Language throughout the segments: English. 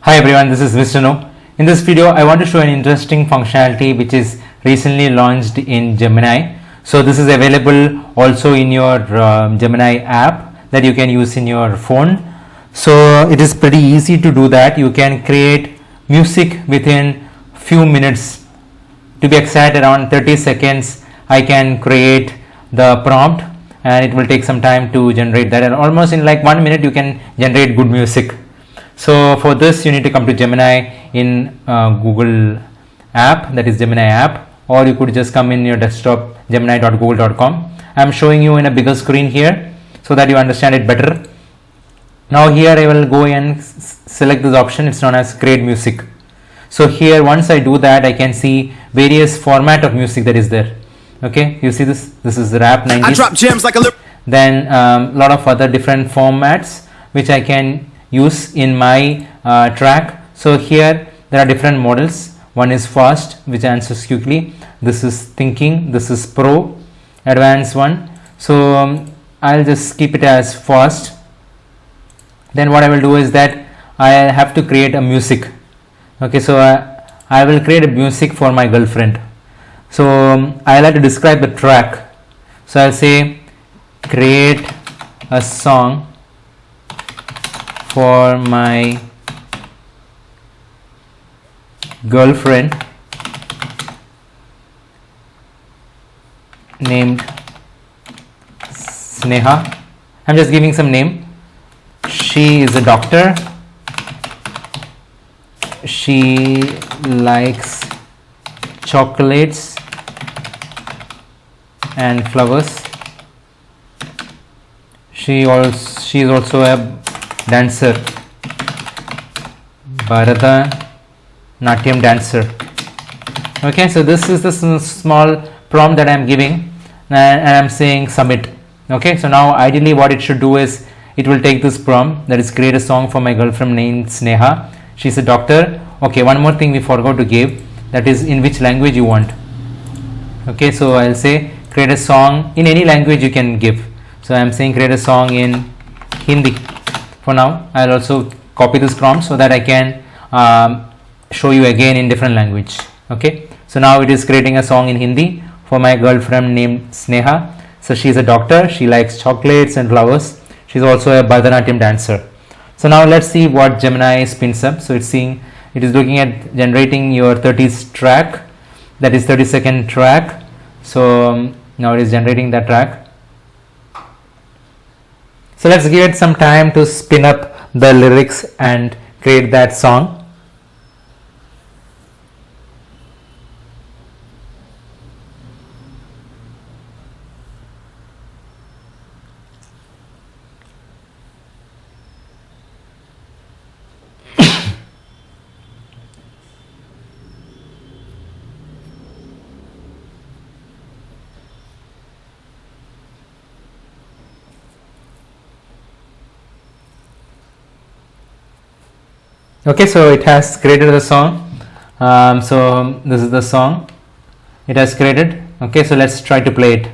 Hi everyone, this is Mr. No. In this video, I want to show an interesting functionality which is recently launched in Gemini. So this is available also in your Gemini app that you can use in your phone. So it is pretty easy to do that. You can create music within few minutes. To be exact, around 30 seconds, I can create the prompt and it will take some time to generate that, and almost in like 1 minute you can generate good music. So for this you need to come to Gemini in Google app, that is Gemini app, or you could just come in your desktop gemini.google.com. I am showing you in a bigger screen here so that you understand it better. Now here I will go and select this option. It's known as create music. So here once I do that, I can see various format of music that is there. Okay, you see this is rap 90s. I drop gems like a then lot of other different formats which I can use in my track. So here there are different models. One is fast, which answers quickly. This is thinking. This is pro, advanced one. So I'll just keep it as fast. Then what I will do is that I have to create a music. Okay, so I will create a music for my girlfriend. So I like to describe the track. So I'll say create a song for my girlfriend named Sneha. I'm just giving some name. She is a doctor. She likes chocolates and flowers. She is also a dancer, Bharatanatyam dancer. Okay, so this is the small prompt that I am giving, and I am saying submit. Okay, so now ideally what it should do is it will take this prompt, that is create a song for my girlfriend named Sneha. She's a doctor. Okay, one more thing we forgot to give, that is in which language you want. Okay, so I'll say create a song in any language you can give. So I am saying create a song in Hindi. For now, I'll also copy this prompt so that I can show you again in different language. Okay, so now it is creating a song in Hindi for my girlfriend named Sneha. So she is a doctor. She likes chocolates and flowers. She's also a Bharatanatyam dancer. So now let's see what Gemini spins up. So it is looking at generating your 30s track, that is 30-second track. So now it is generating that track. So let's give it some time to spin up the lyrics and create that song. Okay, so it has created the song. So this is the song it has created. Okay, so let's try to play it.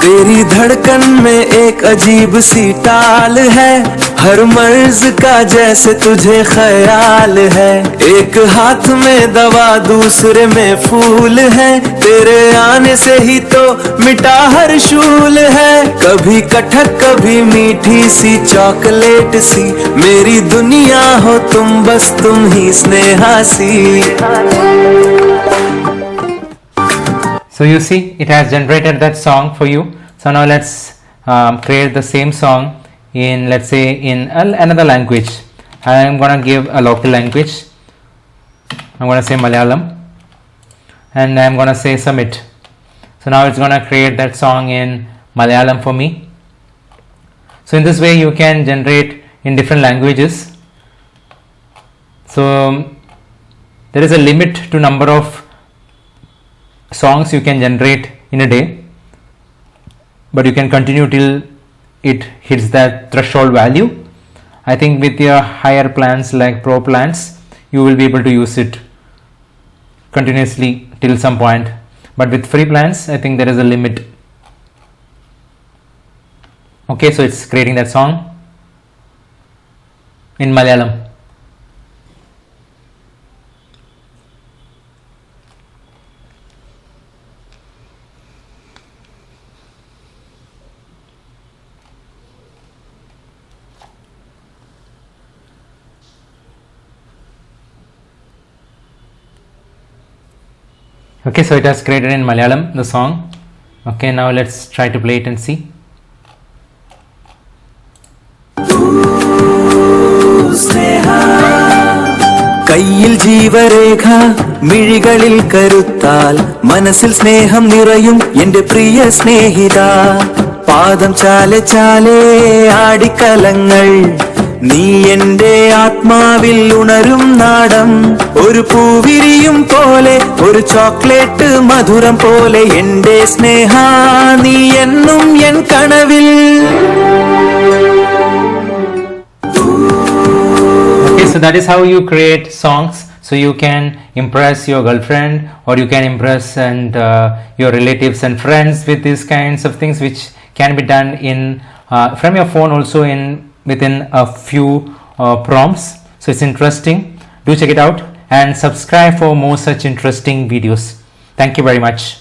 तेरी धड़कन में एक अजीब सी ताल है, हर मर्ज का जैसे तुझे ख्याल है, एक हाथ में दवा दूसरे में फूल है, तेरे आने से ही तो मिटा हर शूल है, कभी कटक कभी मीठी सी चॉकलेट सी, मेरी दुनिया हो तुम, बस तुम ही स्नेहा सी. So you see, it has generated that song for you. So now let's create the same song in, let's say, in another language. I am gonna give a local language. I'm gonna say Malayalam, and I'm gonna say submit. So now it's gonna create that song in Malayalam for me. So in this way you can generate in different languages. So there is a limit to number of songs you can generate in a day, but you can continue till it hits that threshold value. I think with your higher plans like pro plans, you will be able to use it continuously till some point, but with free plans I think there is a limit. Okay, so it's creating that song in Malayalam. Okay, so it has created in Malayalam the song. Okay, now let's try to play it and see. കയ്യിൽ ജീവരേഖ മിഴികളിൽ കരുത്താൽ മനസ്സിൽ സ്നേഹം നിറയും എന്റെ പ്രിയ സ്നേഹിത പാദം ചാലെ ചാലെ ആടിക്കലങ്ങൾ നീ എന്റെ ആത്മാവിൽ ഉണരും നാടം ഒരു പൂവിരിയും പോലെ ഒരു ചോക്ലേറ്റ് മധുരം പോലെ എന്റെ സ്നേഹ നീ എന്നും എൻ കനവിൽ. Okay, so that is how you create songs. So you can impress your girlfriend, or you can impress and your relatives and friends with these kinds of things, which can be done in from your phone also in within a few prompts. So it's interesting. Do check it out and subscribe for more such interesting videos. Thank you very much.